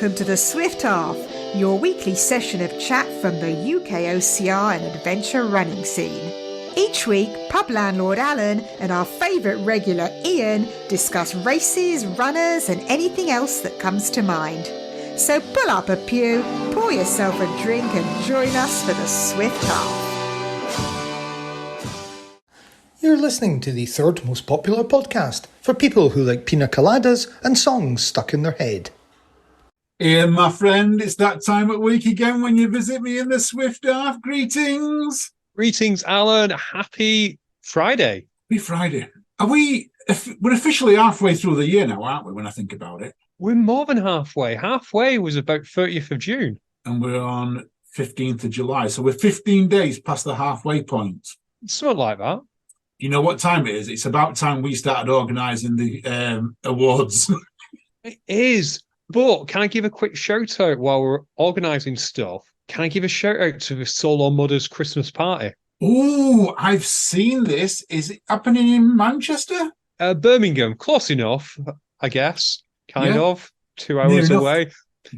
welcome to the Swift Half, your weekly session of chat from the UKOCR and adventure running scene. Each week, pub landlord Alan and our favourite regular Ian discuss races, runners and anything else that comes to mind. So pull up a pew, pour yourself a drink and join us for the Swift Half. You're listening to the third most popular podcast for people who like pina coladas and songs stuck in their head. Ian, my friend, it's that time of week again when you visit me in the Swift Half. Greetings. Greetings, Alan. Happy Friday. Happy Friday. We're officially halfway through the year now, aren't we, when I think about it? We're more than halfway. Halfway was about 30th of June. And we're on 15th of July. So we're 15 days past the halfway point. Something like that. You know what time it is? It's about time we started organising the awards. It is. But can I give a quick shout out while we're organising stuff? Can I give a shout out to the Solo Mudders Christmas party? Oh, I've seen this. Is it happening in Manchester? Birmingham. Close enough, I guess. Kind of. 2 hours away.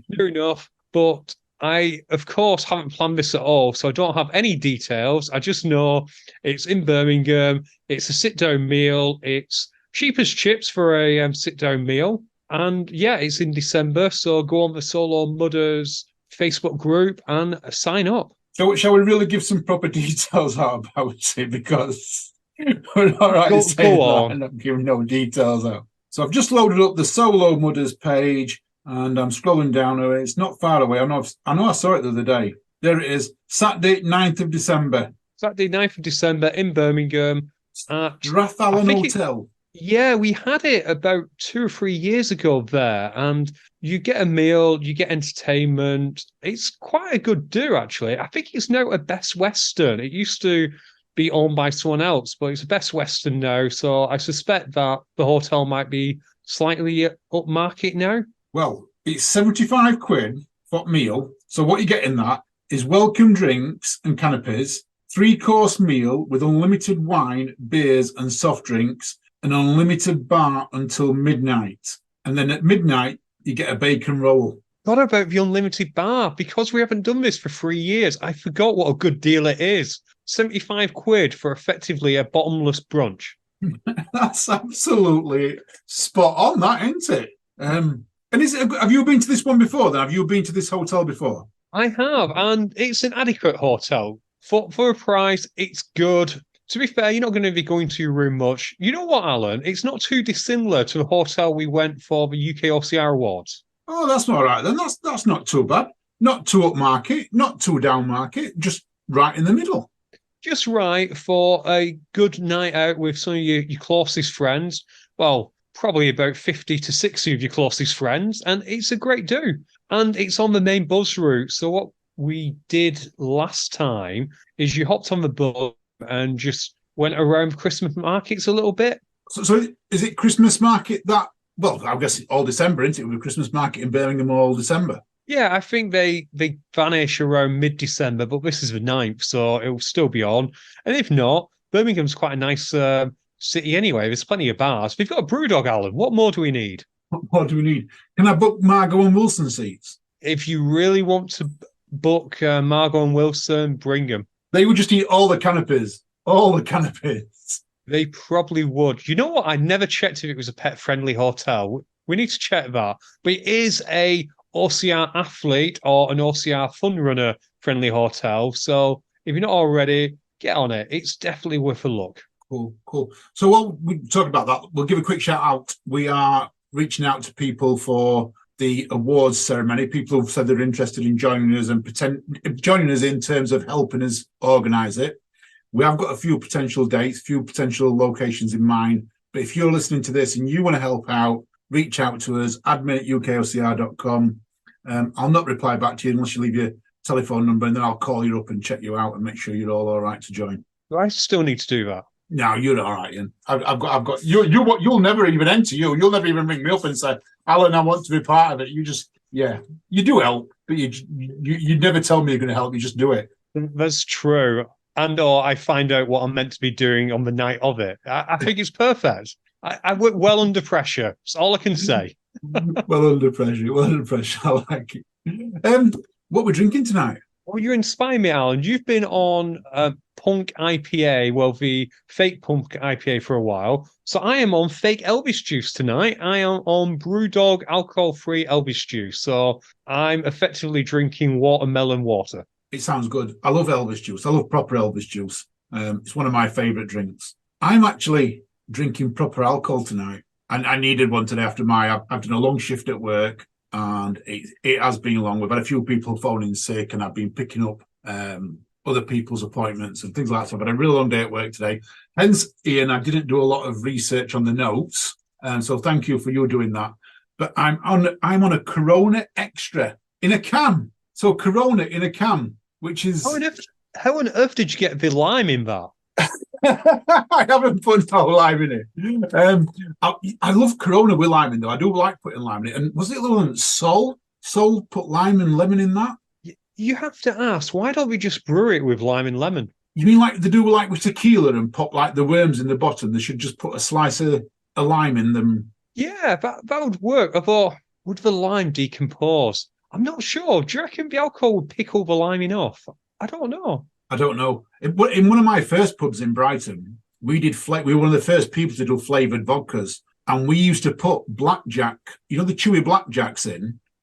Near enough. But I, of course, haven't planned this at all, so I don't have any details. I just know it's in Birmingham. It's a sit-down meal. It's cheap as chips for a sit-down meal. And, yeah, it's in December, so go on the Solo Mudders Facebook group and sign up. So shall we really give some proper details out about it? Because we're not right to say that and not giving no details out. So I've just loaded up the Solo Mudders page, and I'm scrolling down. It's not far away. I know I saw it the other day. There it is. Saturday, 9th of December. Saturday, 9th of December in Birmingham. At Rathallan Hotel. Yeah, we had it about 2 or 3 years ago there. And you get a meal, you get entertainment. It's quite a good do, actually. I think it's now a Best Western. It used to be owned by someone else, but it's a Best Western now. So I suspect that the hotel might be slightly upmarket now. Well, it's 75 quid for meal. So what you get in that is welcome drinks and canapes, 3-course meal with unlimited wine, beers and soft drinks, an unlimited bar until midnight. And then at midnight, you get a bacon roll. What about the unlimited bar? Because we haven't done this for 3 years, I forgot what a good deal it is. 75 quid for effectively a bottomless brunch. That's absolutely spot on, that, isn't it? And have you been to this one before then? Have you been to this hotel before? I have, and it's an adequate hotel. For a price, it's good. To be fair, you're not going to be going to your room much. You know what, Alan? It's not too dissimilar to the hotel we went for the UKOCR Awards. Oh, that's all right then. That's not too bad. Not too upmarket, not too downmarket, just right in the middle. Just right for a good night out with some of your closest friends. Well, probably about 50 to 60 of your closest friends, and it's a great do. And it's on the main bus route. So what we did last time is you hopped on the bus and just went around Christmas markets a little bit. So is it Christmas market that, well, I guess all December, isn't it? With Christmas market in Birmingham all December. Yeah, I think they vanish around mid-December, but this is the 9th, so it'll still be on. And if not, Birmingham's quite a nice city anyway. There's plenty of bars. We've got a Brewdog, Alan. What more do we need? What more do we need? Can I book Margot and Wilson seats? If you really want to book Margot and Wilson, bring them. They would just eat all the canapes. All the canapes. They probably would. You know what? I never checked if it was a pet-friendly hotel. We need to check that. But it is a OCR athlete or an OCR fun runner friendly hotel. So if you're not already, get on it. It's definitely worth a look. Cool. So while we talk about that, we'll give a quick shout out. We are reaching out to people for the awards ceremony. People who've said they're interested in joining us and joining us in terms of helping us organise it. We have got a few potential dates, few potential locations in mind. But if you're listening to this and you want to help out, reach out to us, admin@ukocr.com. I'll not reply back to you unless you leave your telephone number, and then I'll call you up and check you out and make sure you're all right to join. Do I still need to do that? No, you're all right, Ian. I've got you'll never even enter you. You'll never even ring me up and say, Alan, I want to be part of it. You just, you do help, but you never tell me you're going to help. You just do it. That's true. And or I find out what I'm meant to be doing on the night of it. I think it's perfect. I work well under pressure. That's all I can say. Well under pressure. Well under pressure. I like it. What we're drinking tonight? Well, you inspire me, Alan. You've been on Punk IPA, well, the fake Punk IPA for a while. So I am on fake Elvis juice tonight. I am on Brewdog alcohol-free Elvis juice. So I'm effectively drinking watermelon water. It sounds good. I love Elvis juice. I love proper Elvis juice. It's one of my favourite drinks. I'm actually drinking proper alcohol tonight. And I needed one today after I've done a long shift at work. And it has been long. We've had a few people phoning sick, and I've been picking up other people's appointments and things like that. So I've had a real long day at work today. Hence, Ian, I didn't do a lot of research on the notes, and so thank you for you doing that. But I'm on a Corona Extra in a can. So Corona in a can, which is how on earth did you get the lime in that? I haven't put no lime in it. I love Corona with lime in though. I do like putting lime in it. And was it the one Sol put lime and lemon in that? You have to ask, why don't we just brew it with lime and lemon? You mean like they do like with tequila and pop like the worms in the bottom? They should just put a slice of a lime in them. Yeah, that would work. I thought, would the lime decompose? I'm not sure. Do you reckon the alcohol would pick all the lime enough? I don't know. I don't know. In one of my first pubs in Brighton, we were one of the first people to do flavoured vodkas. And we used to put blackjack, the chewy blackjacks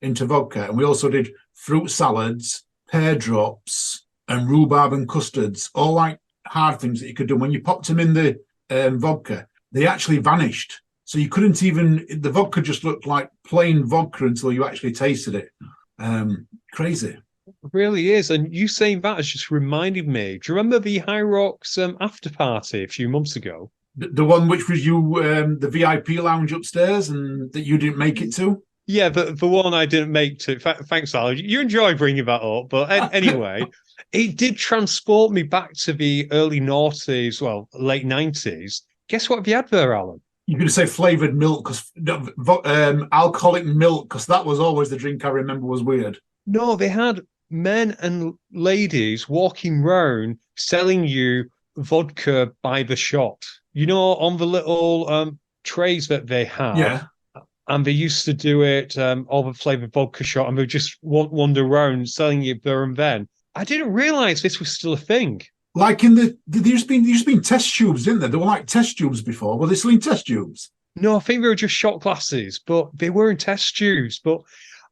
into vodka. And we also did fruit salads, pear drops, and rhubarb and custards, all like hard things that you could do. When you popped them in the vodka, they actually vanished. So you couldn't the vodka just looked like plain vodka until you actually tasted it. Crazy. It really is. And you saying that has just reminded me. Do you remember the High Rocks after party a few months ago? The one which was the VIP lounge upstairs and that you didn't make it to? Yeah, the one I didn't make to. Thanks, Al. You enjoy bringing that up. But anyway, it did transport me back to the early noughties, well, late 90s. Guess what have you had there, Alan? You're going to say flavoured milk, alcoholic milk, because that was always the drink I remember was weird. No, they had men and ladies walking round selling you vodka by the shot. On the little trays that they have. Yeah. And they used to do it all the flavoured vodka shot, and they just wander around selling you there and then. I didn't realise this was still a thing. Like there used to be test tubes, didn't there? They were like test tubes before. Were they still in test tubes? No, I think they were just shot glasses, but they were in test tubes. But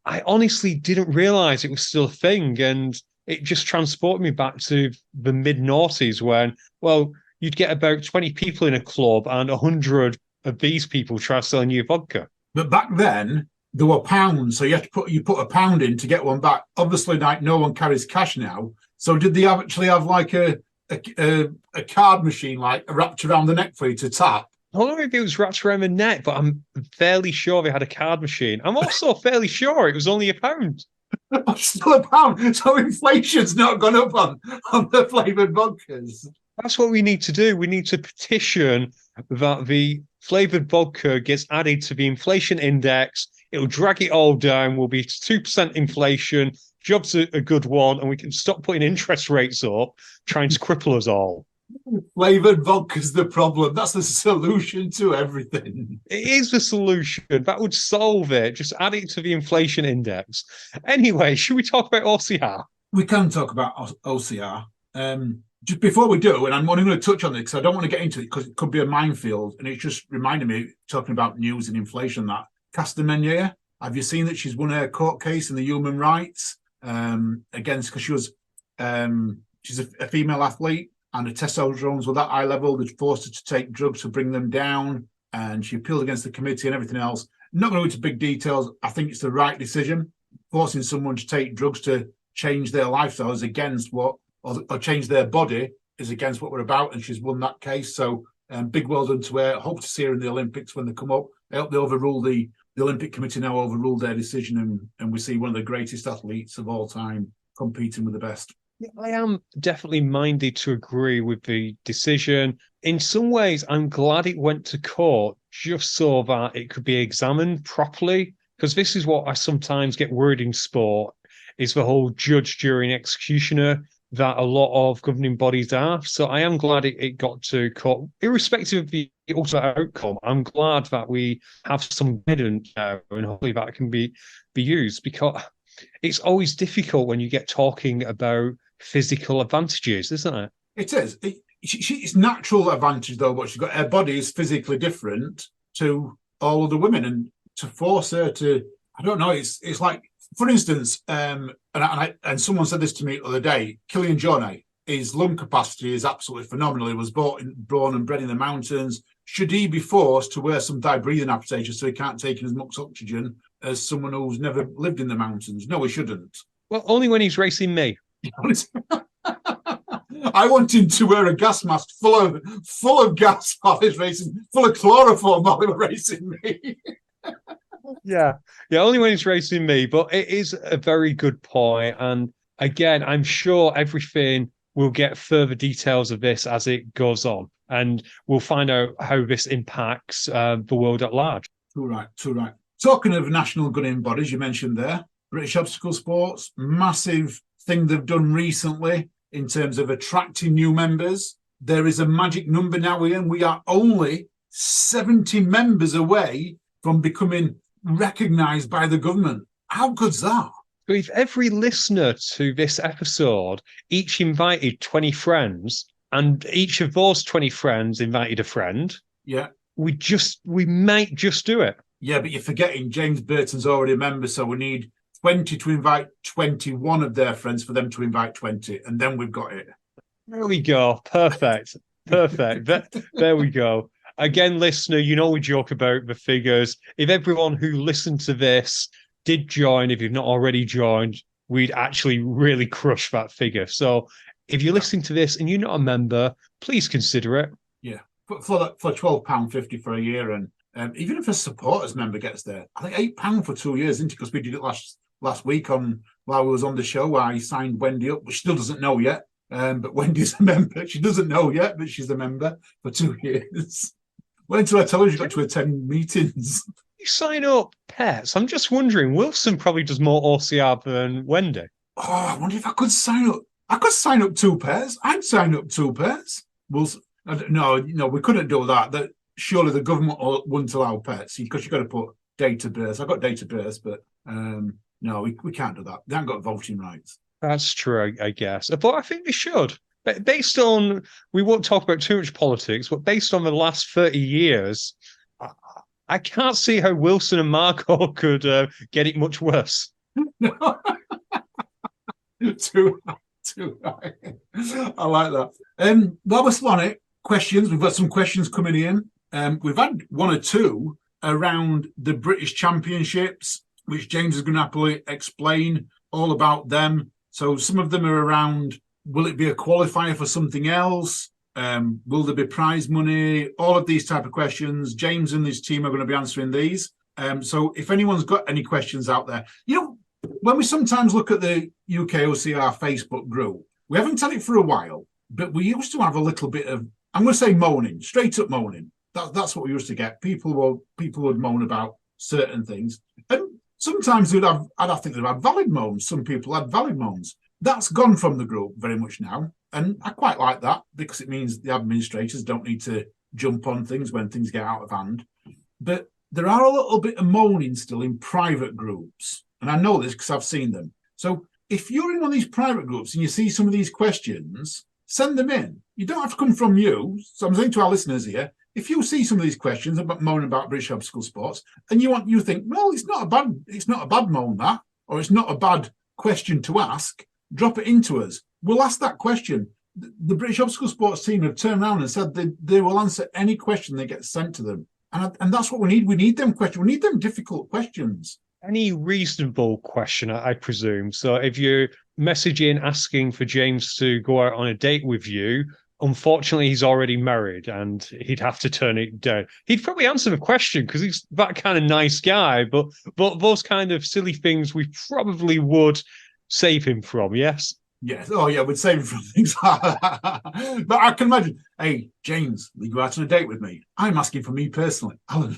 I honestly didn't realise it was still a thing, and it just transported me back to the mid-noughties when, well, you'd get about 20 people in a club and 100 of these people try selling you vodka. But back then, there were pounds, so you put a pound in to get one back. Obviously, like no one carries cash now. So did they actually have like a card machine like wrapped around the neck for you to tap? I don't know if it was wrapped around the neck, but I'm fairly sure they had a card machine. I'm also fairly sure it was only £1. Still £1. So inflation's not gone up on the flavoured vodkas. That's what we need to do. We need to petition that the flavoured vodka gets added to the inflation index. It'll drag it all down. We'll be 2% inflation. Job's a good one, and we can stop putting interest rates up, trying to cripple us all. Flavoured vodka's the problem. That's the solution to everything. It is the solution. That would solve it. Just add it to the inflation index. Anyway, should we talk about OCR? We can talk about OCR. Just before we do, and I'm only going to touch on it because I don't want to get into it because it could be a minefield, and it just reminded me, talking about news and inflation, that Casta Menier, have you seen that she's won her court case in the human rights against, because she's a female athlete and her testosterones were that high level, they forced her to take drugs to bring them down, and she appealed against the committee and everything else. Not going to go into big details. I think it's the right decision. Forcing someone to take drugs to change their lifestyle is against what, or change their body is against what we're about, and she's won that case. So big well done to her. I hope to see her in the Olympics when they come up. I hope they overrule the Olympic Committee now overruled their decision, and we see one of the greatest athletes of all time competing with the best. Yeah, I am definitely minded to agree with the decision. In some ways, I'm glad it went to court just so that it could be examined properly, because this is what I sometimes get worried in sport, is the whole judge, jury, and executioner that a lot of governing bodies are. So I am glad it got to court, irrespective of the ultimate outcome. I'm glad that we have some guidance now, and hopefully that can be used, because it's always difficult when you get talking about physical advantages, isn't it? It is. It's natural advantage, though, but she's got, her body is physically different to all of the women, and to force her to, I don't know, it's like, for instance, and someone said this to me the other day, Killian Jornet, his lung capacity is absolutely phenomenal. He was born and bred in the mountains. Should he be forced to wear some breathing apparatus so he can't take in as much oxygen as someone who's never lived in the mountains? No, he shouldn't. Well, only when he's racing me. I want him to wear a gas mask full of gas while he's racing, full of chloroform while he was racing me. Yeah, only when he's racing me. But it is a very good point. And again, I'm sure everything will get further details of this as it goes on. And we'll find out how this impacts the world at large. Too right. Talking of national governing bodies, you mentioned there, British Obstacle Sports, massive thing they've done recently in terms of attracting new members. There is a magic number now, Ian. We are only 70 members away from becoming recognised by the government. How good's that? So if every listener to this episode each invited 20 friends, and each of those 20 friends invited a friend, yeah, we might just do it. Yeah, but you're forgetting James Burton's already a member, so we need 20 to invite 21 of their friends for them to invite 20, and then we've got it. There we go. Perfect. There we go. Again, listener, we joke about the figures. If everyone who listened to this did join, if you've not already joined, we'd actually really crush that figure. So if you're listening to this and you're not a member, please consider it. Yeah, for £12.50 for a year, and even if a supporters member gets there, I think £8 for 2 years, isn't it? Because we did it last week while we was on the show. I signed Wendy up, which still doesn't know yet. But Wendy's a member. She doesn't know yet, but she's a member for 2 years. Wait until I tell her she got to attend meetings. You sign up pets. I'm just wondering, Wilson probably does more OCR than Wendy. Oh, I wonder if I could sign up. I could sign up 2 pairs. I'd sign up 2 pairs. No, we couldn't do that. Surely the government wouldn't allow pets because you've got to put date of birth. I've got date of birth, but no, we can't do that. They haven't got voting rights. That's true, I guess. But I think they should. Based on, we won't talk about too much politics, but based on the last 30 years, I can't see how Wilson and Marco could get it much worse. Too right. I like that. While we're still on it, questions. We've got some questions coming in. We've had 1 or 2 around the British Championships, which James is going to happily explain all about them. So some of them are around, will it be a qualifier for something else? Will there be prize money? All of these type of questions. James and his team are going to be answering these. So if anyone's got any questions out there, when we sometimes look at the UKOCR Facebook group, we haven't had it for a while, but we used to have a little bit of, I'm going to say moaning, straight up moaning. That's what we used to get. People would moan about certain things. And sometimes I think they'd have valid moans. Some people had valid moans. That's gone from the group very much now. And I quite like that because it means the administrators don't need to jump on things when things get out of hand. But there are a little bit of moaning still in private groups. And I know this because I've seen them. So if you're in one of these private groups and you see some of these questions, send them in. You don't have to come from you. So I'm saying to our listeners here, if you see some of these questions about moaning about British obstacle sports, and you think, well, it's not a bad moan, that, or it's not a bad question to ask, drop it into us. We'll ask that question. The British obstacle sports team have turned around and said they will answer any question that gets sent to them. And that's what we need. We need them questions. We need them difficult questions. Any reasonable question, I presume. So if you're messaging asking for James to go out on a date with you, unfortunately, he's already married and he'd have to turn it down. He'd probably answer the question because he's that kind of nice guy, but those kind of silly things we probably would save him from, yes? Yes. Oh, yeah, we'd save him from things like that. But I can imagine, hey, James, will you go out on a date with me? I'm asking for me personally, Alan.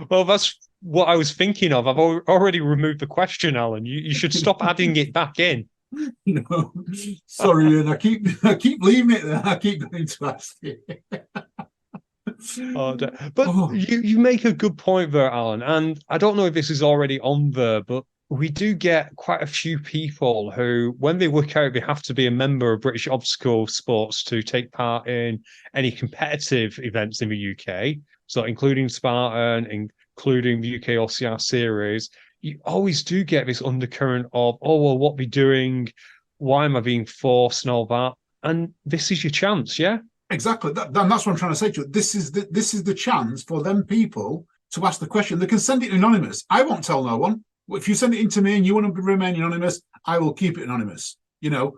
Well, that's what I was thinking of. I've already removed the question, Alan. You should stop adding it back in. You know, sorry, Ian, I keep leaving it there. I keep going to ask you. But Oh, you make a good point there, Alan. And I don't know if this is already on there, but we do get quite a few people who, when they work out they have to be a member of British Obstacle Sports to take part in any competitive events in the UK, so including Spartan, including the UKOCR series, you always do get this undercurrent of, oh, well, what are we doing? Why am I being forced and all that? And this is your chance, yeah? exactly. That's what I'm trying to say to you. This is the chance for them people to ask the question. They can send it anonymous. I won't tell no one. If you send it in to me and you want to remain anonymous, I will keep it anonymous. You know,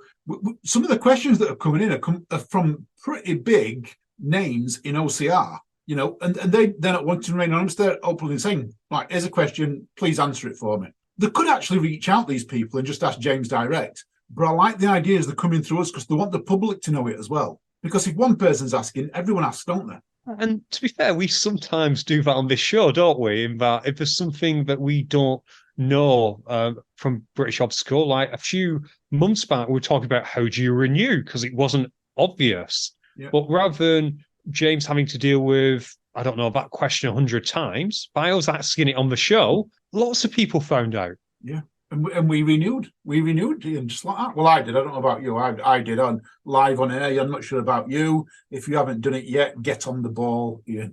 some of the questions that are coming in are from pretty big names in OCR. You know, and they're not wanting to remain anonymous. They're openly saying, like, here's a question, please answer it for me. They could actually reach out these people and just ask James direct. But I like the ideas they're coming through us because they want the public to know it as well. Because if one person's asking, everyone asks, don't they? And to be fair, we sometimes do that on this show, don't we? In that if there's something that we don't know from British Obstacle, like a few months back, we were talking about how do you renew because it wasn't obvious. Yeah. But rather than James having to deal with, I don't know, that question 100 times, by us asking it on the show, lots of people found out. Yeah. And we renewed, and just like that. Well, I did. I don't know about you. I did on live on air. I'm not sure about you. If you haven't done it yet, get on the ball. Yeah.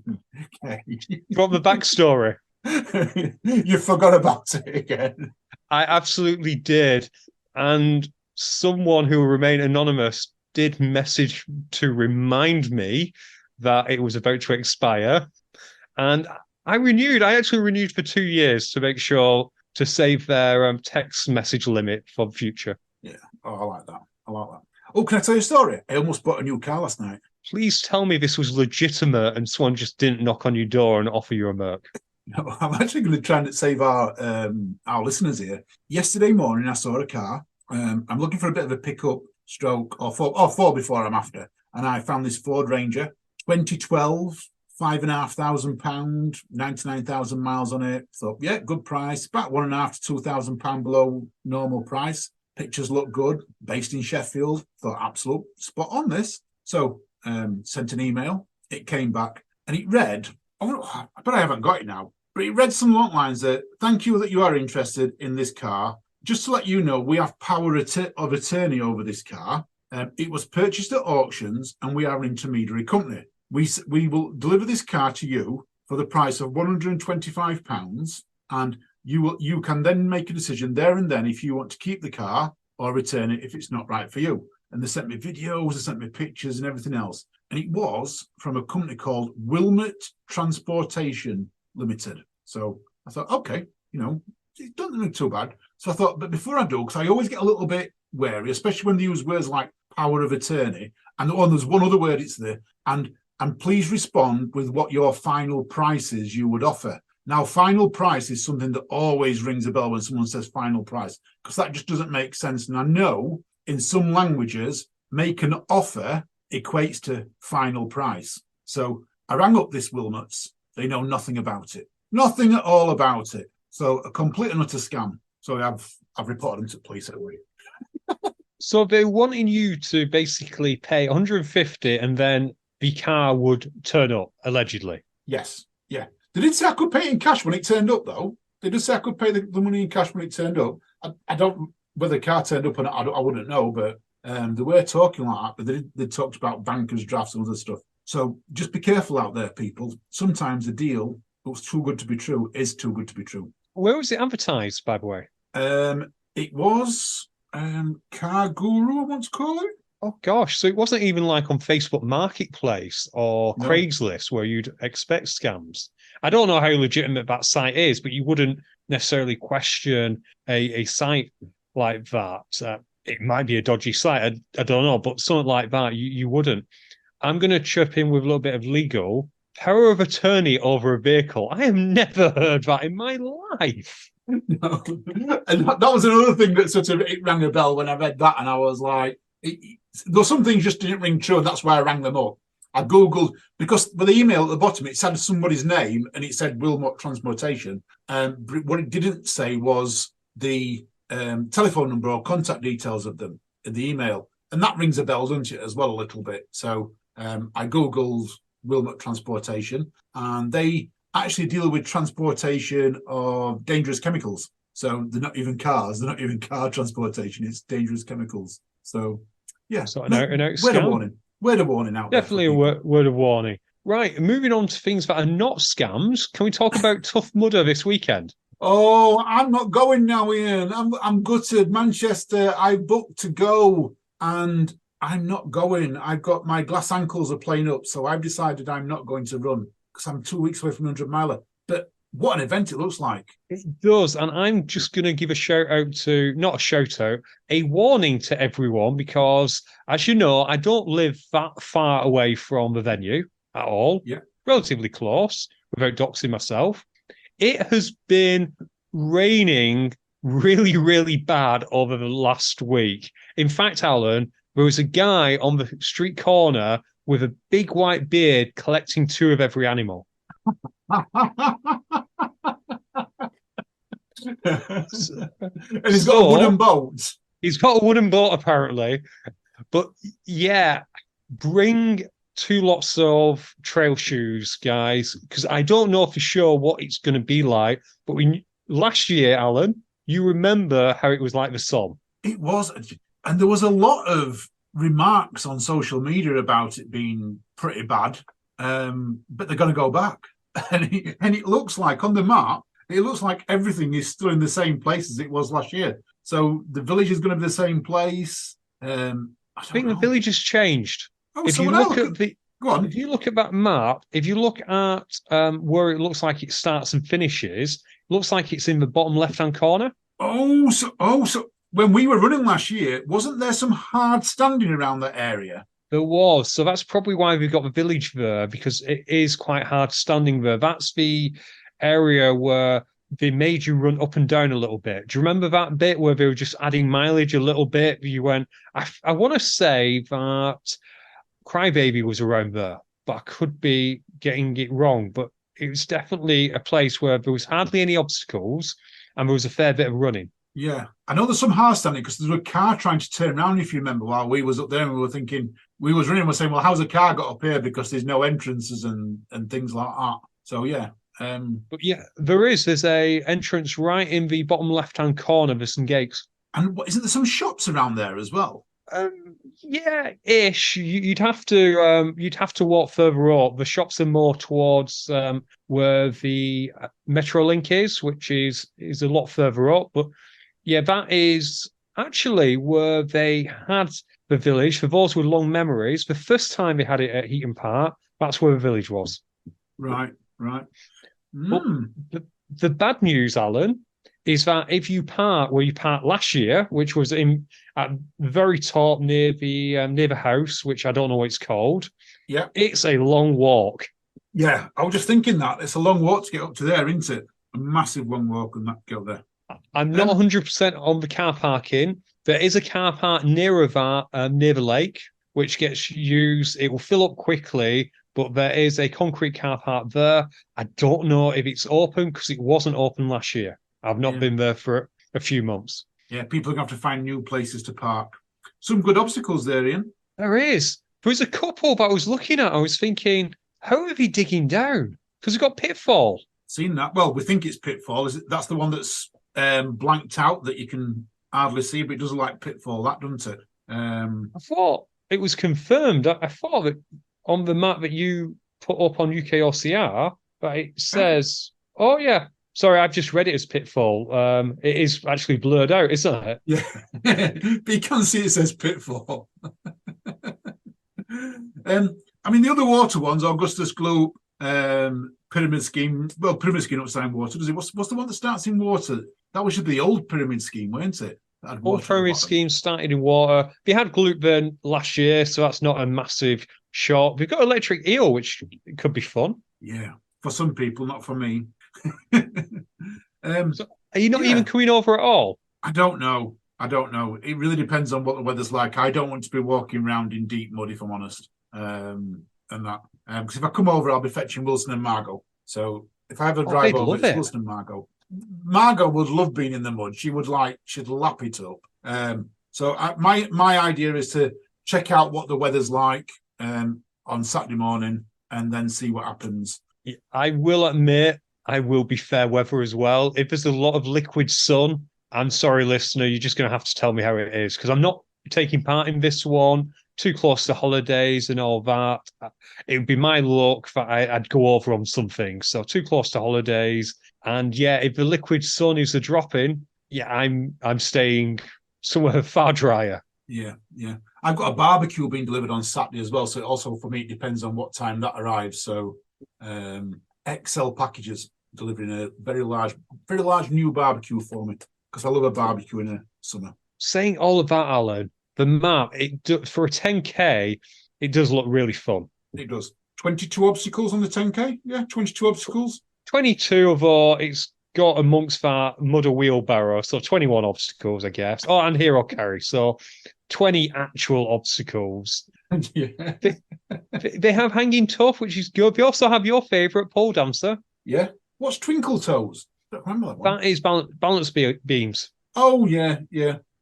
Okay. From the backstory. You forgot about it again. I absolutely did. And someone who will remain anonymous did message to remind me that it was about to expire. And I actually renewed for 2 years to make sure to save their text message limit for the future. Yeah. Oh, I like that. Oh, can I tell you a story? I almost bought a new car last night. Please tell me this was legitimate and someone just didn't knock on your door and offer you a Merc. No, I'm actually going to try and save our listeners here. Yesterday morning, I saw a car. I'm looking for a bit of a pickup stroke or four before I'm after. And I found this Ford Ranger, 2012, £5,500, 99,000 miles on it. Thought, yeah, good price. About £1,500 to £2,000 below normal price. Pictures look good. Based in Sheffield. Thought, absolute spot on this. So sent an email. It came back and it read, but I haven't got it now. But it read some long lines that, thank you that you are interested in this car. Just to let you know, we have power of attorney over this car. It was purchased at auctions and we are an intermediary company. We will deliver this car to you for the price of £125, and you can then make a decision there and then if you want to keep the car or return it if it's not right for you. And they sent me videos, they sent me pictures and everything else. And it was from a company called Wilmot Transportation Limited. So I thought, okay, you know, it doesn't look too bad. So I thought, but before I do, because I always get a little bit wary, especially when they use words like power of attorney, and there's one other word it's there, and please respond with what your final price is you would offer. Now, final price is something that always rings a bell when someone says final price, because that just doesn't make sense. And I know in some languages, make an offer equates to final price. So I rang up this Wilmots. They know nothing about it. Nothing at all about it. So a complete and utter scam. So I've reported them to police anyway. So they're wanting you to basically pay 150 and then the car would turn up, allegedly. Yes. Yeah. They did say I could pay in cash when it turned up, though. They did say I could pay the money in cash when it turned up. I don't, whether the car turned up or not, I wouldn't know, but they were talking like that, but they talked about bankers' drafts and other stuff. So just be careful out there, people. Sometimes a deal that's too good to be true is too good to be true. Where was it advertised, by the way? It was Car Guru, I want to call it. Oh, gosh. So it wasn't even like on Facebook Marketplace or Craigslist where you'd expect scams. I don't know how legitimate that site is, but you wouldn't necessarily question a site like that. It might be a dodgy site. I don't know, but something like that, you wouldn't. I'm going to chip in with a little bit of legal. Power of attorney over a vehicle. I have never heard that in my life. No. And that was another thing that sort of it rang a bell when I read that, and I was like, there's some things just didn't ring true, and that's why I rang them up. I googled, because with the email at the bottom it said somebody's name and it said Wilmot Transportation, but what it didn't say was the telephone number or contact details of them in the email. And that rings a bell, doesn't it, as well, a little bit. So I Googled Wilmot Transportation, and they actually deal with transportation of dangerous chemicals. So they're not even cars. They're not even car transportation. It's dangerous chemicals. So, yeah. So an out word of warning. Word of warning out Definitely there. Definitely a word of warning. Right, moving on to things that are not scams. Can we talk about Tough Mudder this weekend? Oh, I'm not going now, Ian. I'm gutted. Manchester, I booked to go, and I'm not going. I've got my glass ankles are playing up, so I've decided I'm not going to run because I'm 2 weeks away from 100 miler. But what an event it looks like. It does, and I'm just going to give a shout out to, not a shout out, a warning to everyone, because as you know, I don't live that far away from the venue at all. Yeah. Relatively close, without doxing myself. It has been raining really, really bad over the last week. In fact, Alan, there was a guy on the street corner with a big white beard collecting 2 of every animal. And he's got a wooden boat. He's got a wooden boat, apparently. But yeah, bring 2 lots of trail shoes, guys, because I don't know for sure what it's going to be like. But last year, Alan, you remember how it was like the Somme. It was, and there was a lot of remarks on social media about it being pretty bad, but they're going to go back. And it looks like on the map, it looks like everything is still in the same place as it was last year. So the village is going to be the same place. I think the village has changed. Oh, if you look at the, go on. If you look at that map, if you look at where it looks like it starts and finishes, it looks like it's in the bottom left-hand corner. So when we were running last year, wasn't there some hard standing around that area? There was. So that's probably why we've got the village there, because it is quite hard standing there. That's the area where they made you run up and down a little bit. Do you remember that bit where they were just adding mileage a little bit? You went, I want to say that Crybaby was around there, but I could be getting it wrong. But it was definitely a place where there was hardly any obstacles and there was a fair bit of running. Yeah, I know there's some hard standing because there was a car trying to turn around, if you remember, while we was up there, and we were thinking, we was running, we're saying, well, how's a car got up here? Because there's no entrances and things like that. So, yeah. But yeah, there's a entrance right in the bottom left-hand corner. There's some gates. And isn't there some shops around there as well? Yeah, ish. You'd have to walk further up. The shops are more towards where the Metrolink is, which is a lot further up. But yeah, that is actually where they had the village. For those with long memories, the first time they had it at Heaton Park, that's where the village was. Right. But the bad news, Alan, is that if you park where you parked last year, which was at the very top near the house, which I don't know what it's called. Yeah, it's a long walk. Yeah, I was just thinking that it's a long walk to get up to there, isn't it? A massive long walk and that go there. I'm not 100% on the car parking. There is a car park nearer that, near the lake, which gets used. It will fill up quickly, but there is a concrete car park there. I don't know if it's open because it wasn't open last year. I've not been there for a few months. Yeah, people are going to have to find new places to park. Some good obstacles there, Ian. There is. There's a couple that I was looking at. I was thinking, how are they digging down? Because we've got Pitfall. Seen that? Well, we think it's Pitfall. That's the one that's blanked out that you can hardly see, but it doesn't like Pitfall, that doesn't it? I thought it was confirmed. I thought that on the map that you put up on UKOCR, that it says, oh yeah, sorry, I've just read it as Pitfall. It is actually blurred out, isn't it? Yeah, but you can see it says Pitfall. I mean, the other water ones, Augustus Gloop, Pyramid Scheme. Well, Pyramid Scheme don't start in water, does it? What's the one that starts in water? That was the old Pyramid Scheme, weren't it? Old Pyramid Scheme started in water. They had Gloop then last year, so that's not a massive shock. We've got Electric Eel, which could be fun. Yeah, for some people, not for me. So are you not even coming over at all? I don't know. It really depends on what the weather's like. I don't want to be walking around in deep mud, if I'm honest. And that because if I come over, I'll be fetching Wilson and Margot. So if I ever drive over, it's Wilson and Margot. Margot would love being in the mud. She'd lap it up. My idea is to check out what the weather's like on Saturday morning and then see what happens. I will admit, I will be fair weather as well. If there's a lot of liquid sun, I'm sorry, listener, you're just going to have to tell me how it is, because I'm not taking part in this one. Too close to holidays and all that. It would be my luck that I'd go over on something. So too close to holidays. And yeah, if the liquid sun is a drop-in, yeah, I'm staying somewhere far drier. Yeah. I've got a barbecue being delivered on Saturday as well. So also for me, it depends on what time that arrives. So XL Packages delivering a very large new barbecue for me, because I love a barbecue in the summer. Saying all of that, Alan, the map, for a 10K, it does look really fun. It does. 22 obstacles on the 10K? Yeah, 22 obstacles. 22 of all, it's got amongst that mud a wheelbarrow, so 21 obstacles, I guess. Oh, and hero carry, so 20 actual obstacles. Yeah. They have hanging tough, which is good. They also have your favourite pole dancer. Yeah. What's Twinkle Toes? I don't remember that one. That is balance beams. Oh, yeah.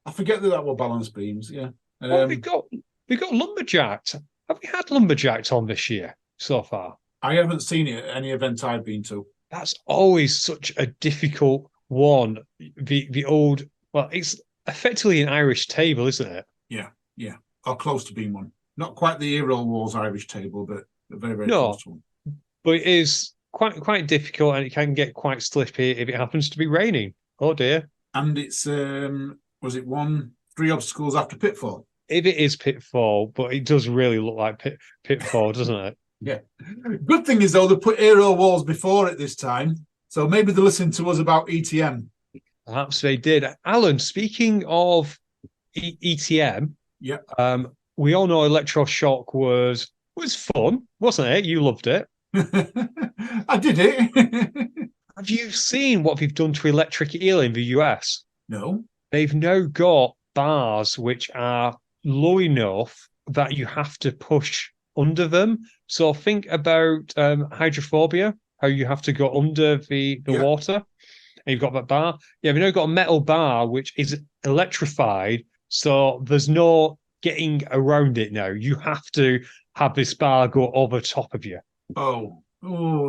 I forget that were balance beams, yeah. We got Lumberjacked. Have we had Lumberjacked on this year so far? I haven't seen it at any event I've been to. That's always such a difficult one. The old, well, it's effectively an Irish table, isn't it? Yeah. Or close to being one. Not quite the Hero Wars Irish table, but very, very close to one. But it is quite difficult, and it can get quite slippy if it happens to be raining. Oh dear. And it's was it 3 obstacles after Pitfall? If it is Pitfall, but it does really look like Pitfall, doesn't it? Yeah. Good thing is, though, they put Hero Wars before it this time. So maybe they're listening to us about ETM. Perhaps they did. Alan, speaking of ETM, yeah. We all know Electroshock was fun, wasn't it? You loved it. I did it. Have you seen what they've done to Electric Eel in the US? No. They've now got bars which are low enough that you have to push under them. So think about hydrophobia, how you have to go under the water. And you've got that bar. Yeah, we've now got a metal bar which is electrified. So there's no getting around it now. You have to have this bar go over top of you. Oh,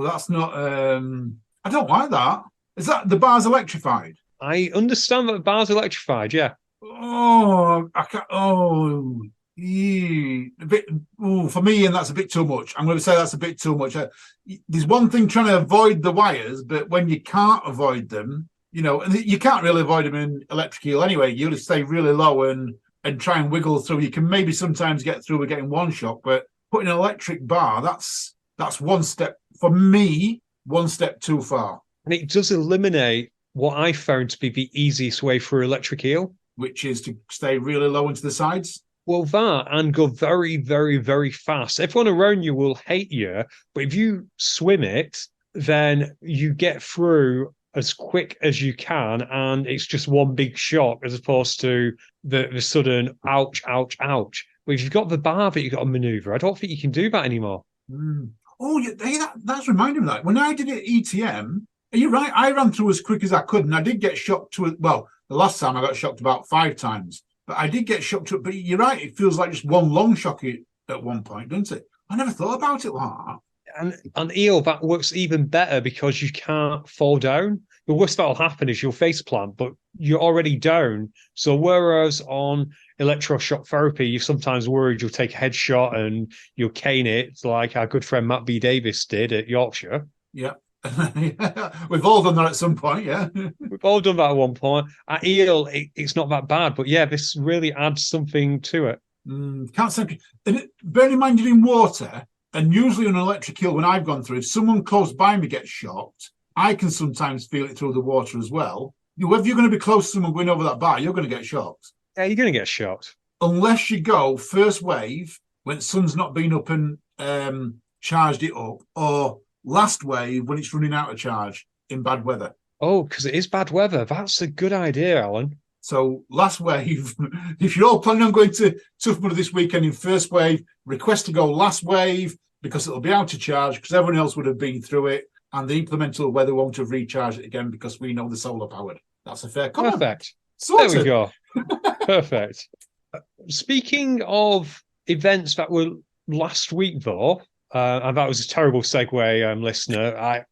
that's not... I don't like that. Is that the bar's electrified? I understand that the bar's electrified, yeah. Oh, I can't... Oh, a bit... Oh, for me, and that's a bit too much. I'm going to say that's a bit too much. There's one thing trying to avoid the wires, but when you can't avoid them, and you can't really avoid them in electric eel anyway. You'll just stay really low and try and wiggle through. You can maybe sometimes get through with getting one shot, but putting an electric bar, that's one step, for me, one step too far. And it does eliminate what I found to be the easiest way for electric eel, which is to stay really low into the sides. Well, that and go very, very, very fast. Everyone around you will hate you, but if you swim it, then you get through as quick as you can, and it's just one big shock as opposed to the sudden ouch, ouch, ouch. But if you've got the bar that you've got to maneuver, I don't think you can do that anymore. Oh, yeah, that's reminding me of that. When I did it at ETM, you're right, I ran through as quick as I could, and I did get shocked the last time I got shocked about 5 times. But I did get shocked up. But you're right, it feels like just one long shock at one point, doesn't it? I never thought about it like that. And on eel, that works even better because you can't fall down. The worst that'll happen is you'll face plant, but you're already down. So whereas on electroshock therapy, you're sometimes worried you'll take a headshot and you'll cane it like our good friend Matt B. Davis did at Yorkshire. Yeah. We've all done that at some point, yeah. We've all done that at one point. At eel, it's not that bad, but yeah, this really adds something to it. Can't say. Bear in mind you're in water, and usually on an electric eel, when I've gone through, if someone close by me gets shocked, I can sometimes feel it through the water as well. Whether you're going to be close to someone going over that bar, you're going to get shocked. Yeah, you're going to get shocked. Unless you go first wave when the sun's not been up and charged it up, or last wave when it's running out of charge in bad weather. Oh, because it is bad weather. That's a good idea, Alan. So last wave, if you're all planning on going to Tough Mudder this weekend in first wave, request to go last wave because it'll be out of charge because everyone else would have been through it. and the implemental weather won't have recharged it again because we know the solar powered. That's a fair comment. Perfect. Sorted. There we go. Perfect. Speaking of events that were last week, though, and that was a terrible segue, listener.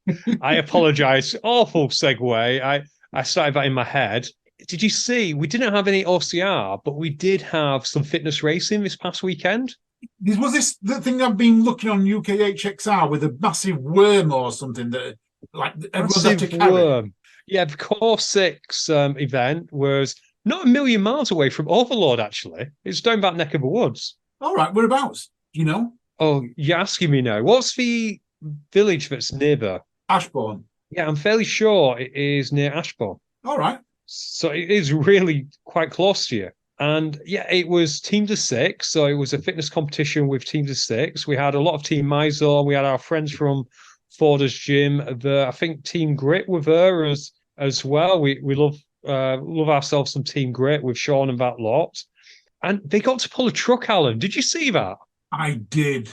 I apologise. Awful segue. I started that in my head. Did you see? We didn't have any OCR, but we did have some fitness racing this past weekend. Was this the thing I've been looking on UKHXR with a massive worm or something that like everyone's had to carry? Worm. Yeah, the Core 6 event was not a million miles away from Overlord, actually. It's down that neck of the woods. All right, whereabouts? Do you know? Oh, you're asking me now. What's the village that's near there? Ashbourne. Yeah, I'm fairly sure it is near Ashbourne. All right. So it is really quite close to you. And yeah, it was teams of 6. So it was a fitness competition with teams of 6. We had a lot of Team Mysore. We had our friends from Forder's Gym. I think Team Grit were there as well. We love ourselves some Team Grit with Sean and that lot. And they got to pull a truck, Alan. Did you see that? I did.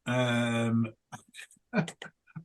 And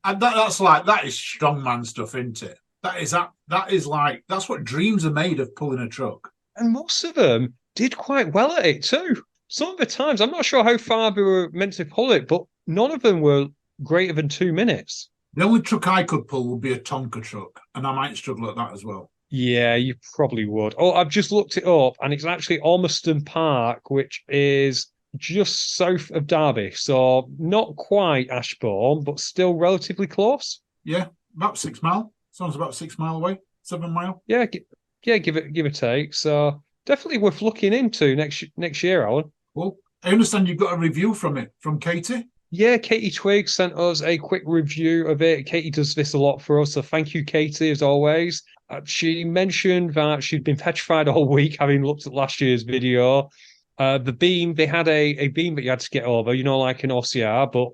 that is strongman stuff, isn't it? That's what dreams are made of, pulling a truck. And most of them did quite well at it too. Some of the times, I'm not sure how far they were meant to pull it, but none of them were greater than 2 minutes. The only truck I could pull would be a Tonka truck, and I might struggle at that as well. Yeah, you probably would. Oh, I've just looked it up, and it's actually Ormiston Park, which is just south of Derby. So not quite Ashbourne, but still relatively close. Yeah, about 6 mile. Sounds about 6 mile away. 7 mile. Yeah, give a take. So definitely worth looking into next year, Alan. Well, I understand you've got a review from it, from Katie. Yeah, Katie Twigg sent us a quick review of it. Katie does this a lot for us, so thank you, Katie, as always. She mentioned that she'd been petrified all week, having looked at last year's video. The beam, they had a beam that you had to get over, like an OCR, but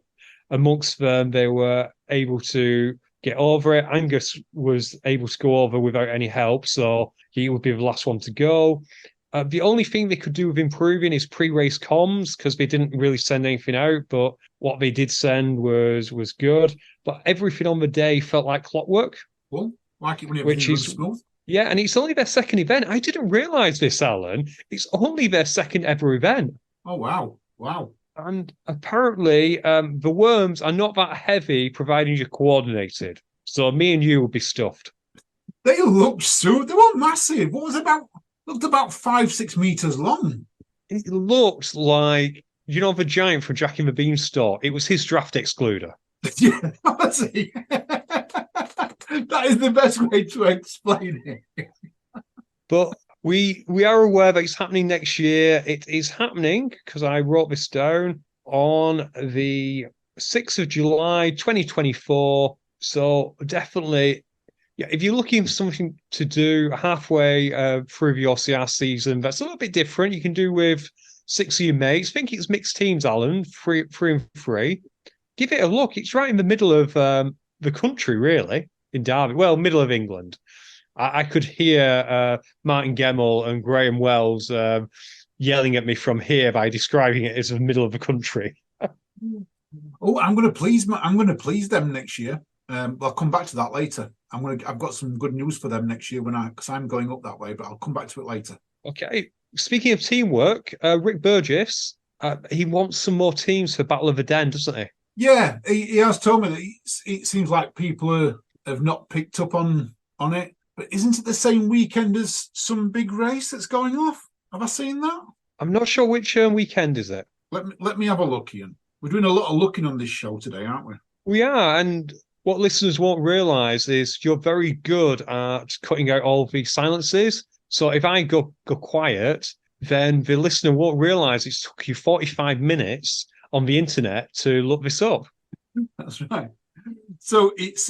amongst them, they were able to get over it. Angus was able to go over without any help, so he would be the last one to go. The only thing they could do with improving is pre-race comms, because they didn't really send anything out, but what they did send was good. But everything on the day felt like clockwork. Well, like it when everything was smooth. Yeah, and it's only their second event. I didn't realise this, Alan. It's only their second ever event. Oh, wow. And apparently, the worms are not that heavy, providing you're coordinated. So me and you will be stuffed. They looked they were massive. What was looked about 5-6 meters long. It looked like, the giant from Jack and the Beanstalk. It was his draft excluder. Yeah, see. That is the best way to explain it. But we are aware that it's happening next year. It is happening, because I wrote this down, on the 6th of July, 2024. So definitely, yeah, if you're looking for something to do halfway through the OCR season, that's a little bit different. You can do with 6 of your mates. I think it's mixed teams, Alan, 3 and 3. Give it a look. It's right in the middle of the country, really, in Derby. Well, middle of England. I could hear Martin Gemmell and Graham Wells yelling at me from here by describing it as the middle of the country. Oh, I'm going to please them next year. I'll come back to that later. I've got some good news for them next year because I'm going up that way, but I'll come back to it later. Okay. Speaking of teamwork, Rick Burgess, he wants some more teams for Battle of the Den, doesn't he? Yeah, he has told me that it seems like people have not picked up on it. But isn't it the same weekend as some big race that's going off? Have I seen that? I'm not sure which weekend is it. Let me have a look, Ian. We're doing a lot of looking on this show today, aren't we? We are, and what listeners won't realise is you're very good at cutting out all the silences. So if I go quiet, then the listener won't realise it's took you 45 minutes on the internet to look this up. That's right. So it's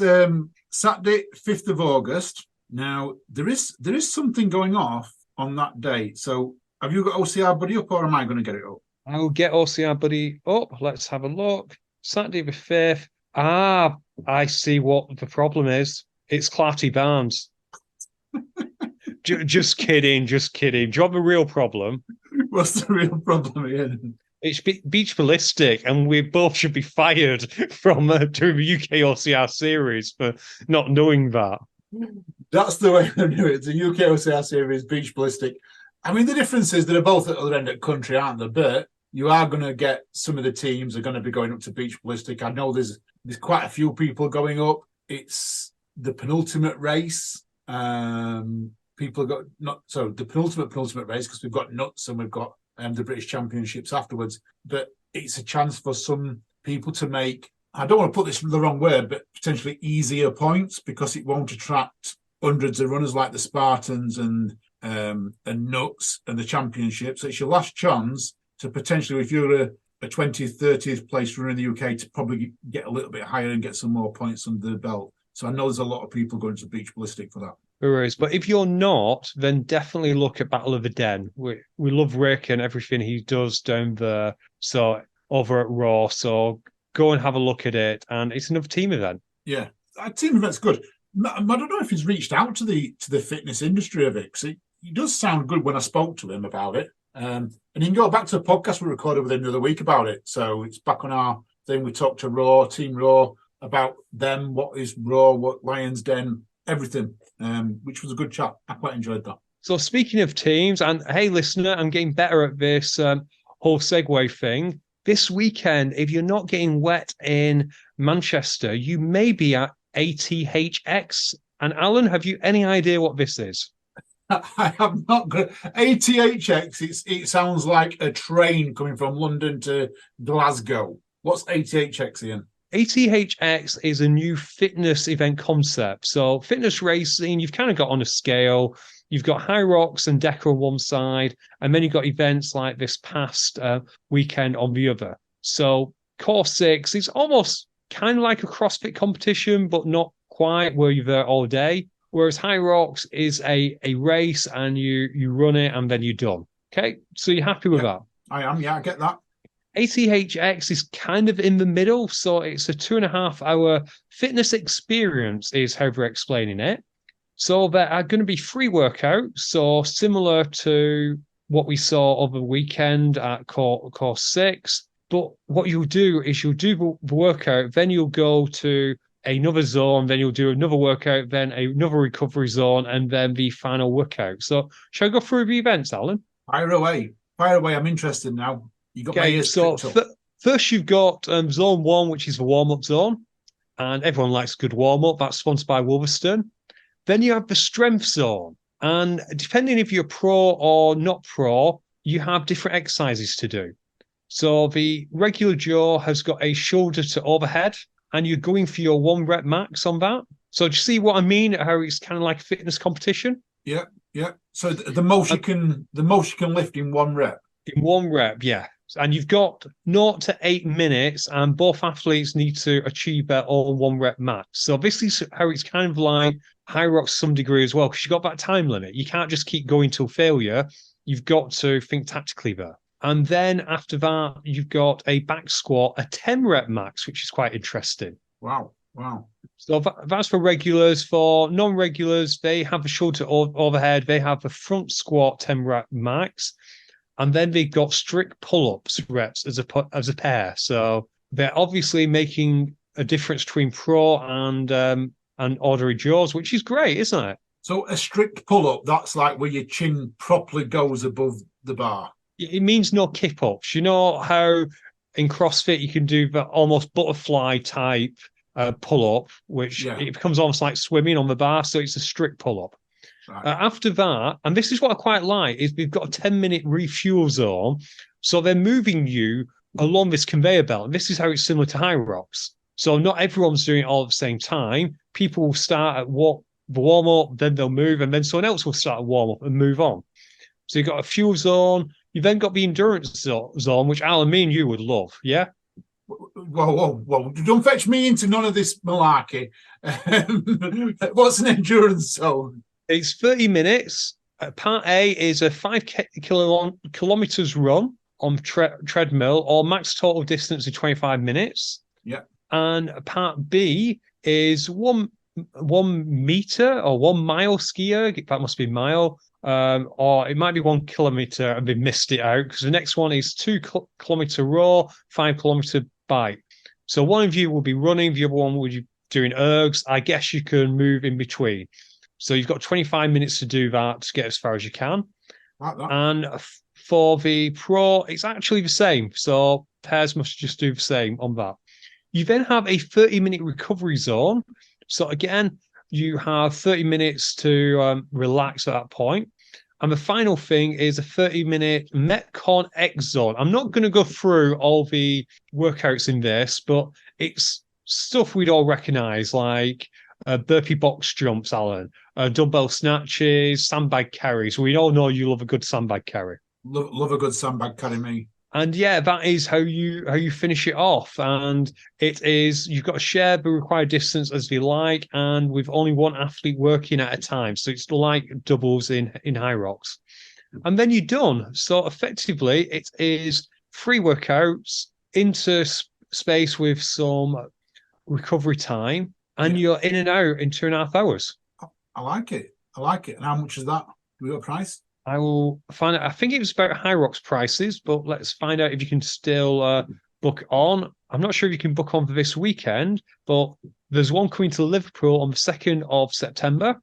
Saturday, 5th of August. Now, there is something going off on that day. So have you got OCR Buddy up, or am I going to get it up? I'll get OCR Buddy up. Let's have a look. Saturday the 5th. Ah, I see what the problem is. It's Clarty Barnes. Just kidding. Do you have a real problem? What's the real problem, Ian? It's beach ballistic, and we both should be fired from doing the UKOCR series for not knowing that. That's the way I do it. It's a UKOCR series, beach ballistic. I mean, the difference is they're both at the other end of the country, aren't they? But you are going to get some of the teams are going to be going up to beach ballistic. I know there's quite a few people going up. It's the penultimate race. People got the penultimate race, because we've got nuts and we've got the British Championships afterwards. But it's a chance for some people to make, I don't want to put this the wrong word, but potentially easier points, because it won't attract hundreds of runners like the Spartans and nuts and the Championships. So it's your last chance to potentially, if you're a 20th, 30th place runner in the UK, to probably get a little bit higher and get some more points under the belt. So I know there's a lot of people going to beach ballistic for that. There is, but if you're not, then definitely look at Battle of the Den. We love Rick and everything he does down there. So over at Raw, so go and have a look at it, and it's another team event. Yeah, a team event's good. I don't know if he's reached out to the fitness industry of it, because he does sound good when I spoke to him about it. And you can go back to a podcast we recorded with him the other week about it. So it's back on our thing. We talked to Raw, Team Raw, about them, what is Raw, what Lions Den, everything, which was a good chat. I quite enjoyed that. So speaking of teams, and hey, listener, I'm getting better at this whole segue thing. This weekend, if you're not getting wet in Manchester, you may be at ATHX. And Alan, have you any idea what this is? I have not got ATHX. It sounds like a train coming from London to Glasgow. What's ATHX, Ian? ATHX is a new fitness event concept. So fitness racing, you've kind of got on a scale. You've got High Rocks and Decker on one side, and then you've got events like this past weekend on the other. So Core 6 is almost kind of like a CrossFit competition, but not quite, where you're there all day. Whereas High Rocks is a race, and you run it and then you're done. Okay, so you're happy with that? I am, yeah, I get that. ATHX is kind of in the middle, so it's a 2.5-hour fitness experience, is how they're explaining it. So there are going to be free workouts, so similar to what we saw over the weekend at Core 6. But what you'll do is you'll do the workout, then you'll go to another zone, then you'll do another workout, then another recovery zone, and then the final workout. So shall I go through the events, Alan? Fire away. I'm interested now. You got my ears so first you've got zone 1, which is the warm-up zone, and everyone likes a good warm-up. That's sponsored by Wolverstone. Then you have the strength zone, and depending if you're pro or not pro, you have different exercises to do. So the regular Joe has got a shoulder to overhead, and you're going for your 1 rep max on that. So do you see what I mean? How it's kind of like a fitness competition? Yeah. So the most you can lift in 1 rep. In 1 rep, yeah. And you've got 0 to 8 minutes, and both athletes need to achieve their own 1 rep max. So this is how it's kind of like High Rocks to some degree as well, because you've got that time limit. You can't just keep going till failure. You've got to think tactically there. And then after that, you've got a back squat, a 10 rep max, which is quite interesting. Wow. So that's for regulars. For non-regulars, they have a shoulder overhead. They have a front squat 10 rep max. And then they've got strict pull-ups reps as a pair. So they're obviously making a difference between pro and ordinary Joes, which is great, isn't it? So a strict pull-up, that's like where your chin properly goes above the bar. It means no kip-ups. You know how in CrossFit you can do the almost butterfly type pull-up, which it becomes almost like swimming on the bar. So it's a strict pull-up. Right. After that, and this is what I quite like, is we've got a 10-minute refuel zone. So they're moving you along this conveyor belt. And this is how it's similar to High Rocks. So not everyone's doing it all at the same time. People will start at the warm-up, then they'll move, and then someone else will start a warm-up and move on. So you've got a fuel zone. You've then got the endurance zone, which Alan, me and you would love, yeah? Whoa. Don't fetch me into none of this malarkey. What's an endurance zone? It's 30 minutes. Part A is a 5 kilometers run on treadmill, or max total distance of 25 minutes. Yeah. And part B is 1 meter or 1 mile skier. That must be mile or it might be 1 kilometer and they missed it out because the next one is 2 kilometer raw, 5 kilometer bike. So one of you will be running, the other one will be doing ergs. I guess you can move in between. So you've got 25 minutes to do that to get as far as you can. Like that. And for the pro, it's actually the same. So pairs must just do the same on that. You then have a 30-minute recovery zone. So again, you have 30 minutes to relax at that point. And the final thing is a 30-minute Metcon X zone. I'm not going to go through all the workouts in this, but it's stuff we'd all recognize, like burpee box jumps, Alan, dumbbell snatches, sandbag carries. We all know you love a good sandbag carry. Love a good sandbag carry, me. And yeah, that is how you finish it off. And it is, you've got to share the required distance as you like, and with only one athlete working at a time. So it's like doubles in high rocks. And then you're done. So effectively, it is 3 workouts into space with some recovery time, and you're in and out in 2.5 hours. I like it. And how much is that? Do we got a price? I will find out. I think it was about High Rocks prices, but let's find out if you can still book on. I'm not sure if you can book on for this weekend, but there's one coming to Liverpool on the 2nd of September.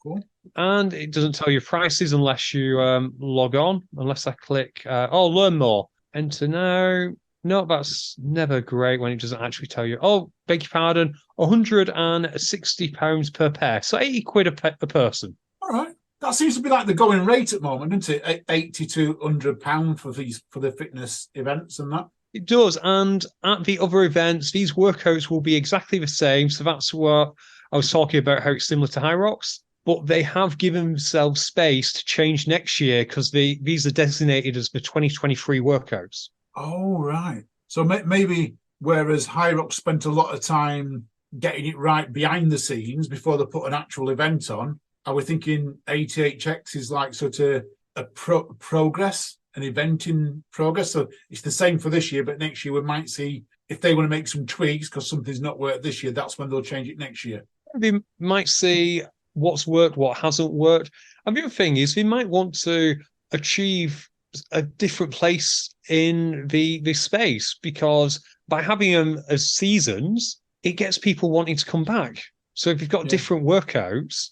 Cool. And it doesn't tell you prices unless you log on, unless I click, learn more. Enter now. No, that's never great when it doesn't actually tell you. Oh, beg your pardon, £160 per pair. So 80 quid a person. All right. That seems to be like the going rate at the moment, isn't it? £80 to £100 for the fitness events and that. It does. And at the other events, these workouts will be exactly the same. So that's what I was talking about, how it's similar to High Rocks. But they have given themselves space to change next year because these are designated as the 2023 workouts. Oh, right. So maybe whereas High Rocks spent a lot of time getting it right behind the scenes before they put an actual event on, are we thinking ATHX is like sort of a progress, an event in progress? So it's the same for this year, but next year we might see if they want to make some tweaks because something's not worked this year, that's when they'll change it next year. They might see what's worked, what hasn't worked. And the other thing is they might want to achieve a different place in the space, because by having them as seasons, it gets people wanting to come back. So if you've got different workouts,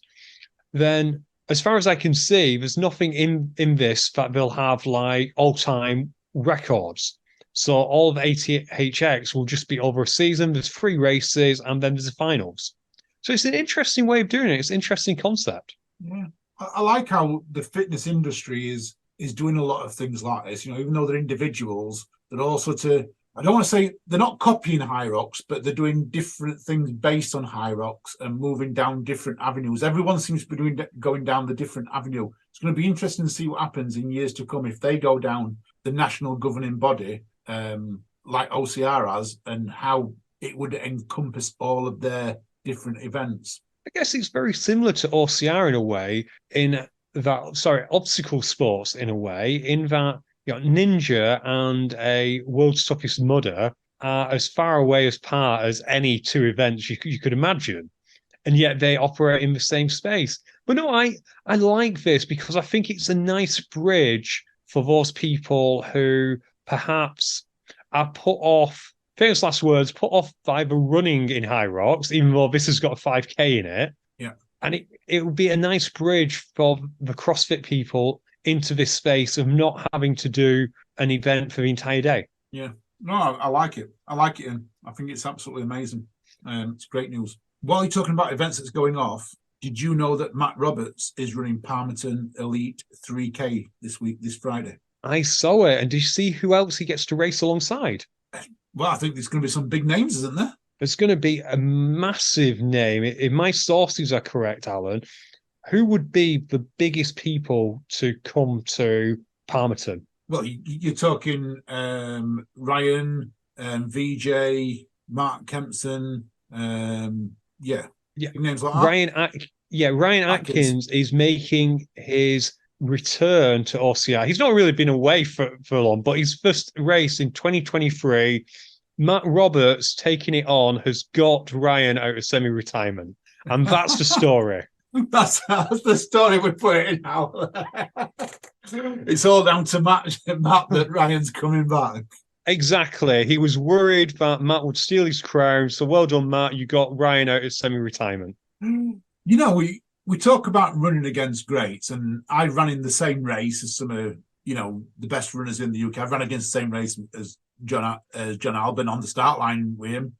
then as far as I can see, there's nothing in this that they'll have like all-time records. So all of ATHX will just be over a season. There's 3 races and then there's the finals. So it's an interesting way of doing it. It's an interesting concept. Yeah. I like how the fitness industry is doing a lot of things like this. You know, even though they're individuals, they're also I don't want to say they're not copying High Rocks, but they're doing different things based on High Rocks and moving down different avenues. Everyone seems to be going down the different avenue. It's going to be interesting to see what happens in years to come if they go down the national governing body like OCR has, and how it would encompass all of their different events. I guess it's very similar to OCR in a way, obstacle sports in a way, in that Ninja and a World's Toughest Mudder are as far away apart as any 2 events you could imagine. And yet they operate in the same space. But no, I like this because I think it's a nice bridge for those people who perhaps are put off, famous last words, put off by the running in High Rocks, even though this has got a 5K in it. Yeah. And it would be a nice bridge for the CrossFit people into this space of not having to do an event for the entire day. Yeah. No, I like it. And I think it's absolutely amazing. It's great news. While you're talking about events that's going off, did you know that Matt Roberts is running Palmerton Elite 3K this Friday? I saw it. And did you see who else he gets to race alongside? Well, I think there's going to be some big names, isn't there? There's going to be a massive name. If my sources are correct, Alan, who would be the biggest people to come to Palmerton? Well, you're talking Ryan, VJ, Mark Kempson, names like that. Ryan Atkins is making his return to OCR. He's not really been away for long, but his first race in 2023, Matt Roberts taking it on has got Ryan out of semi-retirement. And that's the story. That's the story we're putting now. It's all down to Matt that Ryan's coming back. Exactly. He was worried that Matt would steal his crown. So well done, Matt. You got Ryan out of semi-retirement. You know, we talk about running against greats, and I ran in the same race as some of the best runners in the UK. I ran against the same race as John Albin on the start line with him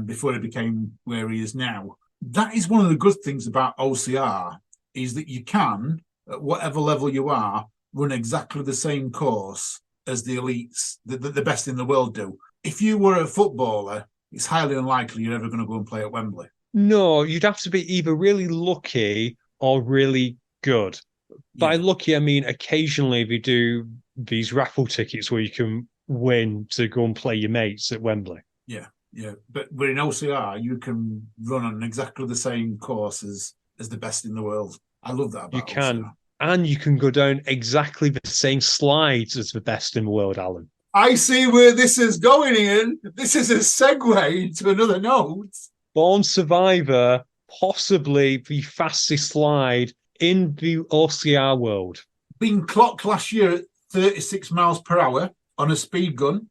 before he became where he is now. That is one of the good things about OCR, is that you can, at whatever level you are, run exactly the same course as the elites, the best in the world do. If you were a footballer, it's highly unlikely you're ever going to go and play at Wembley. No, you'd have to be either really lucky or really good. By lucky, I mean occasionally they do these raffle tickets where you can win to go and play your mates at Wembley. Yeah. But in OCR, you can run on exactly the same course as the best in the world. I love that about You can. OCR. And you can go down exactly the same slides as the best in the world, Alan. I see where this is going, Ian. This is a segue into another note. Born Survivor, possibly the fastest slide in the OCR world. Being clocked last year at 36 miles per hour on a speed gun,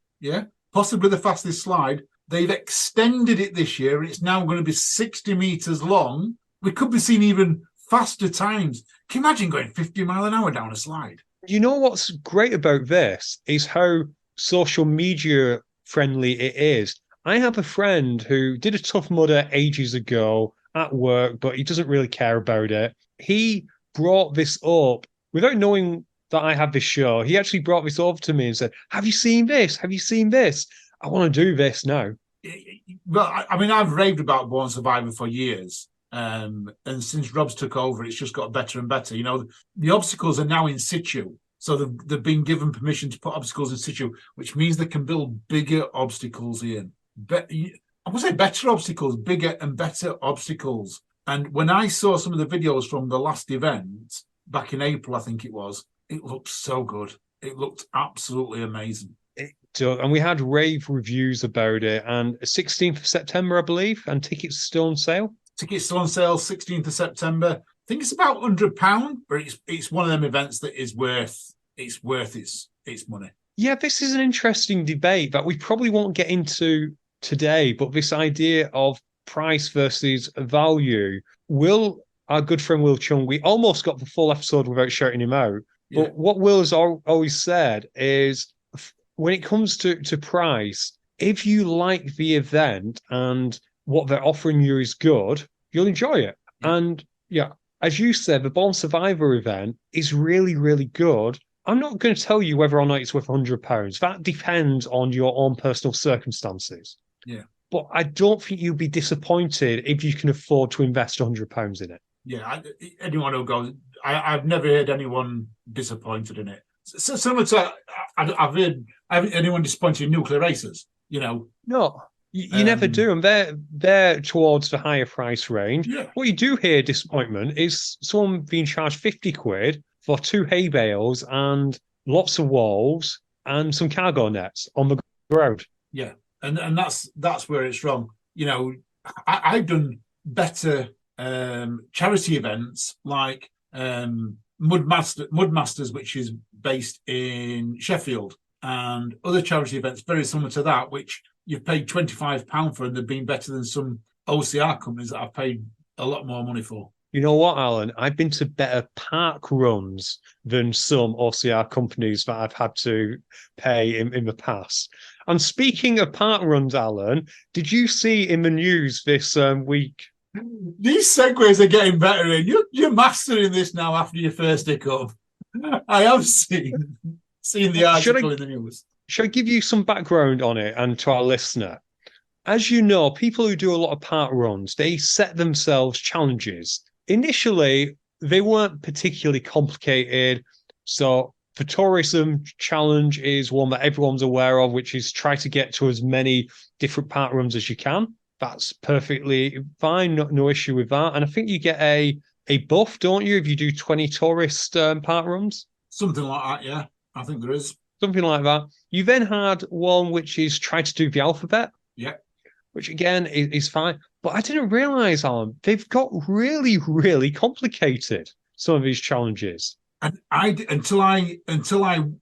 possibly the fastest slide. They've extended it this year, and it's now going to be 60 meters long. We could be seeing even faster times. Can you imagine going 50 mile an hour down a slide? You know what's great about this is how social media friendly it is. I have a friend who did a Tough Mudder ages ago at work, but he doesn't really care about it. He brought this up without knowing that I had this show. He actually brought this over to me and said, "Have you seen this? Have you seen this? I want to do this now." Well, I mean, I've raved about Born Survivor for years. And since Rob's took over, it's just got better and better. You know, the obstacles are now in situ. So they've been given permission to put obstacles in situ, which means they can build bigger obstacles in. I would say better obstacles, bigger and better obstacles. And when I saw some of the videos from the last event back in April, I think it looked so good. It looked absolutely amazing. And we had rave reviews about it. And 16th of September, I believe, and tickets still on sale. Tickets still on sale, 16th of September. I think it's about £100, but it's one of them events that is worth its money. Yeah, this is an interesting debate that we probably won't get into today, but this idea of price versus value. Our good friend Will Chung, we almost got the full episode without shouting him out. Yeah. But what Will has always said is, when it comes to price, if you like the event and what they're offering you is good, you'll enjoy it. Yeah. And as you said, the Born Survivor event is really, really good. I'm not going to tell you whether or not it's worth £100. That depends on your own personal circumstances. Yeah. But I don't think you'll be disappointed if you can afford to invest £100 in it. Yeah, anyone who goes, I've never heard anyone disappointed in it. So similar to, I haven't anyone disappointed in nuclear racers, you know. No, you never do, and they're towards the higher price range. Yeah. What you do hear disappointment is someone being charged £50 for 2 hay bales and lots of walls and some cargo nets on the ground. Yeah, and that's where it's from. You know, I've done better charity events like Mudmasters, which is based in Sheffield, and other charity events very similar to that, which you've paid £25 for, and they've been better than some OCR companies that I've paid a lot more money for. You know what, Alan? I've been to better park runs than some OCR companies that I've had to pay in the past. And speaking of park runs, Alan, did you see in the news this week? These segues are getting better. You're mastering this now after your first hiccup. I have seen the article in the news. Should I give you some background on it and to our listener? As you know, people who do a lot of park runs, they set themselves challenges. Initially, they weren't particularly complicated. So the tourism challenge is one that everyone's aware of, which is try to get to as many different park runs as you can. That's perfectly fine. No issue with that. And I think you get a buff, don't you, if you do 20 tourist park runs? Something like that, yeah. I think there is. Something like that. You then had one which is try to do the alphabet. Yeah. Which again is fine. But I didn't realise, Alan, they've got really, really complicated, some of these challenges. And until I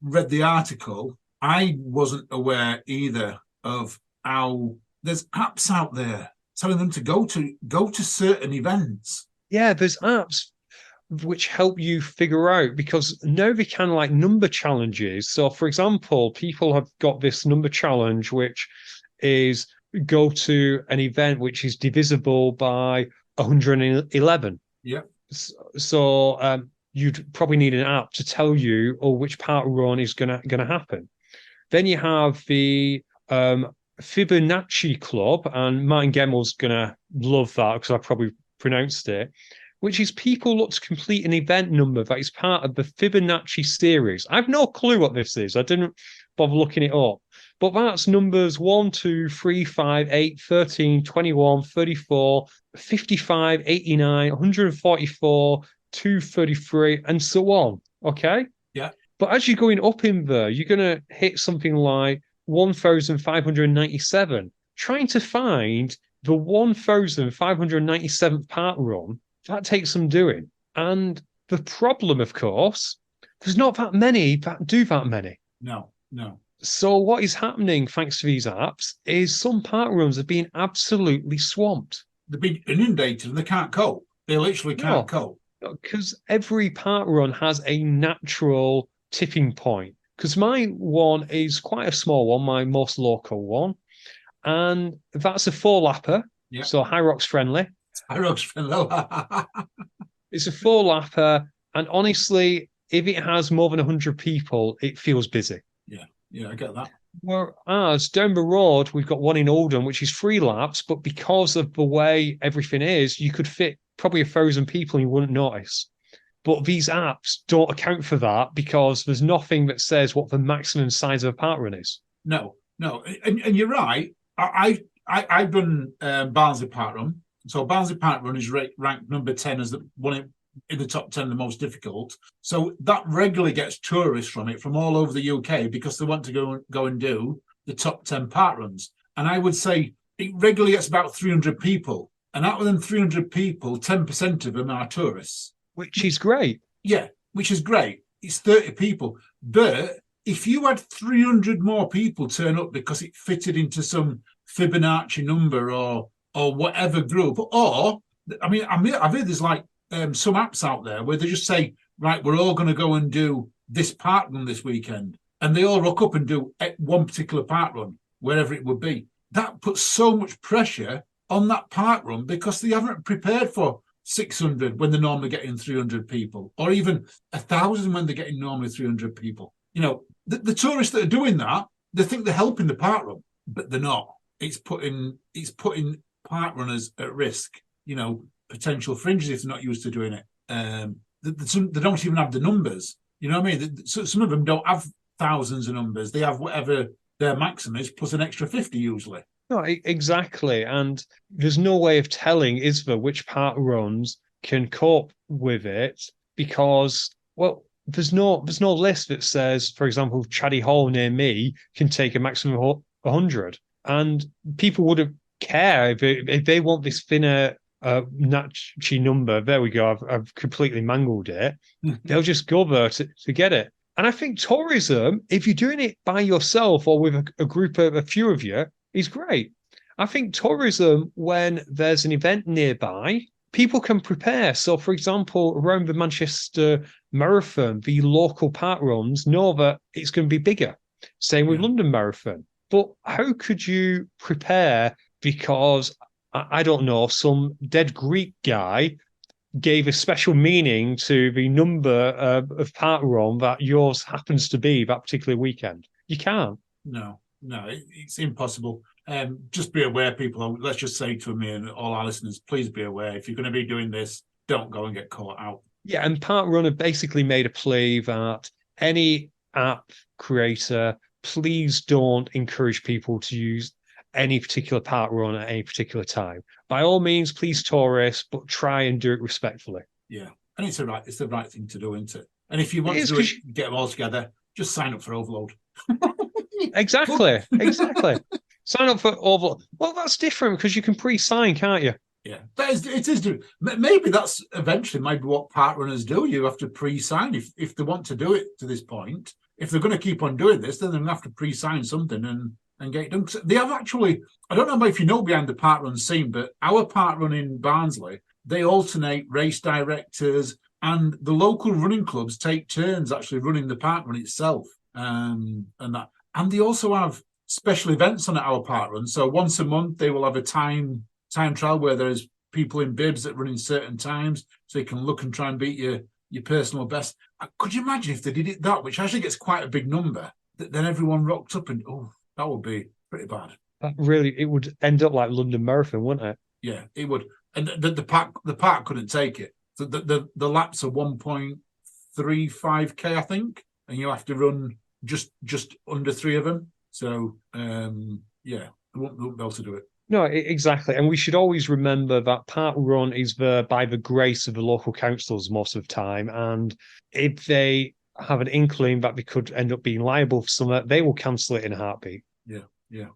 read the article, I wasn't aware either of how there's apps out there telling them to go to certain events. Yeah, there's apps which help you figure out, because now they can like number challenges. So, for example, people have got this number challenge, which is go to an event which is divisible by 111. Yeah. So you'd probably need an app to tell you which part run is gonna happen. Then you have the Fibonacci Club, and Martin Gemmel's gonna love that because I probably pronounced it, which is people look to complete an event number that is part of the Fibonacci series. I have no clue what this is. I didn't bother looking it up. But that's numbers 1, 2, 3, 5, 8, 13, 21, 34, 55, 89, 144, 233, and so on. Okay? Yeah. But as you're going up in there, you're going to hit something like 1,597. Trying to find the 1,597th part run, that takes some doing. And the problem, of course, there's not that many that do that many. No. So what is happening, thanks to these apps, is some park runs are being absolutely swamped. They've been inundated and they can't cope. They literally can't cope. Because every park run has a natural tipping point. Because my one is quite a small one, my most local one. And that's a 4-lapper. Yeah. So High Rocks friendly. High Rocks friendly. It's a 4-lapper. And honestly, if it has more than 100 people, it feels busy. Yeah, I get that. Whereas down the road, we've got one in Oldham, which is 3 laps, but because of the way everything is, you could fit probably 1,000 people and you wouldn't notice. But these apps don't account for that because there's nothing that says what the maximum size of a park run is. No. And you're right. I've done Barnsley Park Run. So Barnsley Park Run is ranked number 10 as the one in the top 10, the most difficult. So that regularly gets tourists from it from all over the UK because they want to go and do the top 10 park runs. And I would say it regularly gets about 300 people. And out of them 300 people, 10% of them are tourists. Which is great. Yeah, which is great. It's 30 people. But if you had 300 more people turn up because it fitted into some Fibonacci number or whatever group, or, I mean, I've heard there's like some apps out there where they just say, right, we're all going to go and do this park run this weekend. And they all rock up and do one particular park run, wherever it would be. That puts so much pressure on that park run because they haven't prepared for 600 when they're normally getting 300 people, or even 1,000 when they're getting normally 300 people. You know, the tourists that are doing that, they think they're helping the park run, but they're not. It's putting park runners at risk, you know, potential fringes if they're not used to doing it. They don't even have the numbers. You know what I mean? Some of them don't have thousands of numbers. They have whatever their maximum is plus an extra 50 usually. No, exactly. And there's no way of telling, is there, which park runs can cope with it because, well, there's no list that says, for example, Chaddy Hall near me can take a maximum of 100. And people wouldn't care if they want this thinner Natchi number. There we go. I've completely mangled it. They'll just go there to get it. And I think tourism, if you're doing it by yourself or with a group of a few of you, is great. I think tourism, when there's an event nearby, people can prepare. So, for example, around the Manchester Marathon, the local park runs know that it's going to be bigger. Same with London Marathon. But how could you prepare? Because, I don't know, some dead Greek guy gave a special meaning to the number of park run that yours happens to be that particular weekend. You can't. No, it's impossible. Just be aware, people. Let's just say to me and all our listeners, please be aware. If you're going to be doing this, don't go and get caught out. Yeah, and ParkRun have basically made a plea that any app creator, please don't encourage people to use any particular park run at any particular time. By all means, please tourists, but try and do it respectfully. Yeah, and it's the right thing to do, isn't it? And if you want to do it, get them all together, just sign up for Overload. Exactly. Sign up for Oval. Well, that's different because you can pre-sign, can't you? Yeah, it is. Maybe that's eventually maybe what park runners do. You have to pre-sign if they want to do it to this point. If they're going to keep on doing this, then they're going to have to pre-sign something and get it done. They have actually, I don't know if you know behind the park run scene, but our park run in Barnsley, they alternate race directors, and the local running clubs take turns actually running the park run itself. And they also have special events on our park run. So once a month they will have a time trial where there's people in bibs that run in certain times, so you can look and try and beat your personal best. Could you imagine if they did it that, which actually gets quite a big number, then everyone rocked up and that would be pretty bad. It would end up like London Marathon, wouldn't it? Yeah, it would. And the park couldn't take it. So the laps are 1.35k, I think, and you have to run just under 3 of them. So they won't be able to do it. No, exactly. And we should always remember that park run is by the grace of the local councils most of the time. And if they have an inkling that they could end up being liable for something, they will cancel it in a heartbeat. Yeah.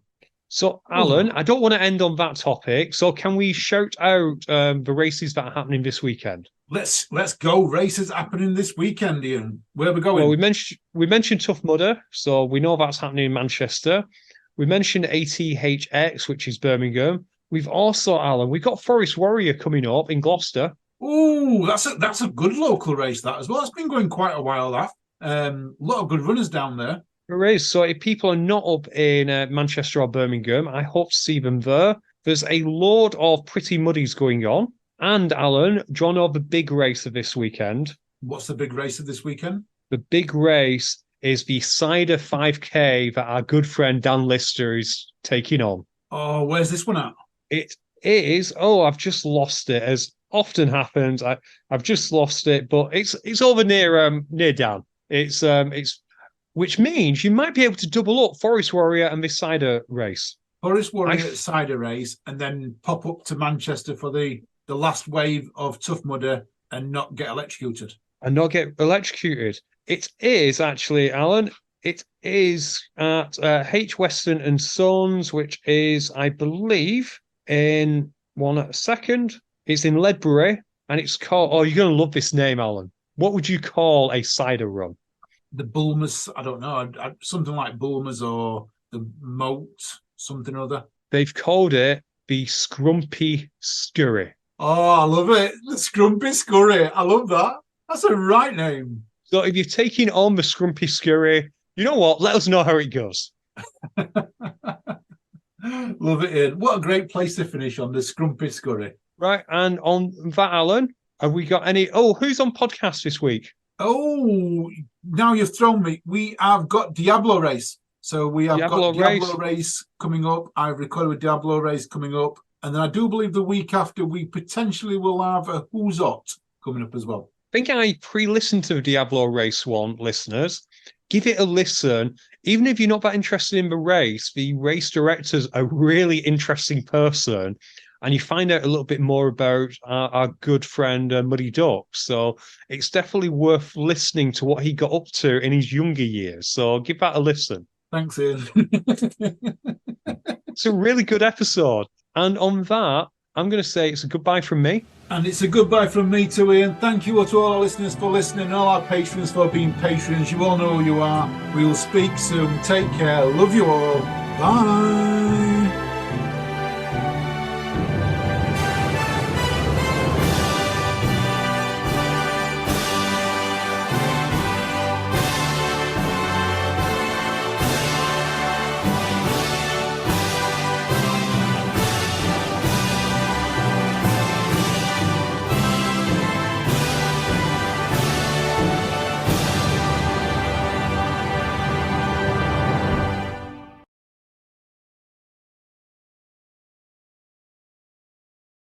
So, Alan, I don't want to end on that topic. So can we shout out the races that are happening this weekend? Let's go. Races happening this weekend, Ian. Where are we going? Well, we mentioned Tough Mudder, so we know that's happening in Manchester. We mentioned ATHX, which is Birmingham. We've also, Alan, we've got Forest Warrior coming up in Gloucester. Oh, that's a good local race, that as well. It's been going quite a while, that. A lot of good runners down there. There is. So if people are not up in Manchester or Birmingham, I hope to see them there. There's a load of pretty muddies going on. And, Alan, do you want to know the big race of this weekend? What's the big race of this weekend? The big race is the Cider 5K that our good friend Dan Lister is taking on. Oh, where's this one at? It is. Oh, I've just lost it, as often happens. I've just lost it, but it's over near Dan. It's which means you might be able to double up Forest Warrior and this Cider race. Forest Warrior Cider race, and then pop up to Manchester for the last wave of Tough Mudder and not get electrocuted. It is actually, Alan. It is at H. Weston and Sons, which is, I believe, in one second. It's in Ledbury, and it's called. Oh, you're going to love this name, Alan. What would you call a cider run? The Bulmers. I don't know. Something like Bulmers or the Moat, something or other. They've called it the Scrumpy Scurry. Oh, I love it. The Scrumpy Scurry. I love that. That's a right name. So if you're taking on the Scrumpy Scurry, you know what? Let us know how it goes. Love it, Ian. What a great place to finish on, the Scrumpy Scurry. Right, and on that, Alan, have we got any... Oh, who's on podcast this week? Oh, now you've thrown me. We have got Diablo Race. So we have got Diablo Race coming up. I've recorded a Diablo Race coming up. And then I do believe the week after we potentially will have a Who's Hot coming up as well. I think I pre-listened to the Diablo Race one, listeners. Give it a listen. Even if you're not that interested in the race director's a really interesting person. And you find out a little bit more about our good friend Muddy Duck. So it's definitely worth listening to what he got up to in his younger years. So give that a listen. Thanks, Ian. It's a really good episode. And on that, I'm going to say it's a goodbye from me. And it's a goodbye from me too, Ian. Thank you to all our listeners for listening, and all our patrons for being patrons. You all know who you are. We will speak soon. Take care. Love you all. Bye.